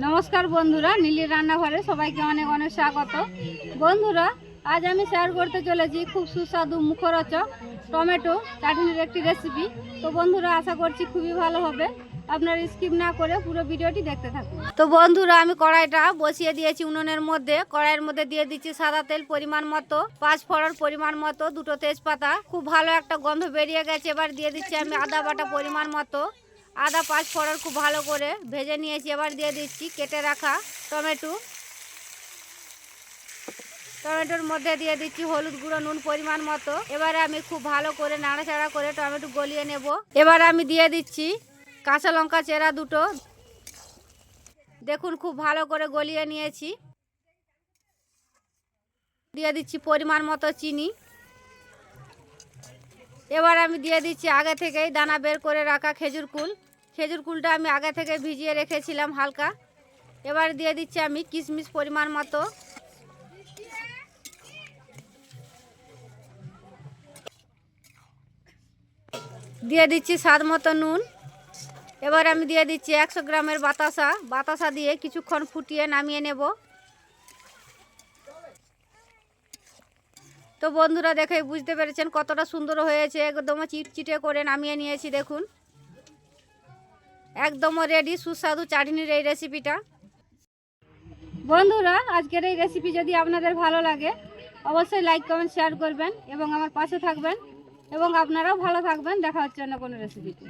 নমস্কার বন্ধুরা, নীলির রান্নাঘরে সবাইকে অনেক অনেক স্বাগত। বন্ধুরা, আজ আমি শেয়ার করতে চলেছি খুব সুস্বাদু মুখরোচক টমেটো চাটনির একটি রেসিপি। তো বন্ধুরা, আশা করছি খুবই ভালো হবে। আপনারা স্কিপ না করে পুরো ভিডিওটি দেখতে থাকুন। তো বন্ধুরা, আমি কড়াইটা বসিয়ে দিয়েছি উনুনের মধ্যে। কড়াইয়ের মধ্যে দিয়ে দিচ্ছি সাদা তেল পরিমাণ মতো, 5 ফোড়ন পরিমাণ মতো, 2টো তেজপাতা। খুব ভালো একটা গন্ধ বেরিয়ে গেছে। এবার দিয়ে দিচ্ছি আমি আদা বাটা পরিমাণ মতো। আদা 5 ফোড়ন খুব ভালো করে ভেজে নিয়েছি। এবার দিয়ে দিচ্ছি কেটে রাখা টমেটোর মধ্যে দিয়ে দিচ্ছি হলুদ গুঁড়ো, নুন পরিমাণ মতো। এবারে আমি খুব ভালো করে নাড়াচাড়া করে টমেটো গলিয়ে নেব। এবার আমি দিয়ে দিচ্ছি কাঁচা লঙ্কা চেরা 2টো। দেখুন, খুব ভালো করে গলিয়ে নিয়েছি। দিয়ে দিচ্ছি পরিমাণ মতো চিনি। এবার আমি দিয়ে দিচ্ছি আগে থেকেই দানা বের করে রাখা খেজুর কুলটা আমি আগে থেকে ভিজিয়ে রেখেছিলাম হালকা। এবার দিয়ে দিচ্ছি আমি কিশমিশ পরিমাণ মতো। দিয়ে দিচ্ছি স্বাদ মতো নুন। এবার আমি দিয়ে দিচ্ছি 100 গ্রামের বাতাসা দিয়ে কিছুক্ষণ ফুটিয়ে নামিয়ে নেব। তো বন্ধুরা, দেখে বুঝতে পেরেছেন কতটা সুন্দর হয়েছে। একদম চিটচিটে করে নামিয়ে নিয়েছি। দেখুন, একদম রেডি সুস্বাদু চাটনির এই রেসিপিটা। বন্ধুরা, আজকের এই রেসিপি যদি আপনাদের ভালো লাগে অবশ্যই লাইক কমেন্ট শেয়ার করবেন এবং আমার পাশে থাকবেন। এবং আপনারাও ভালো থাকবেন। দেখা হচ্ছে অন্য কোনো রেসিপিতে।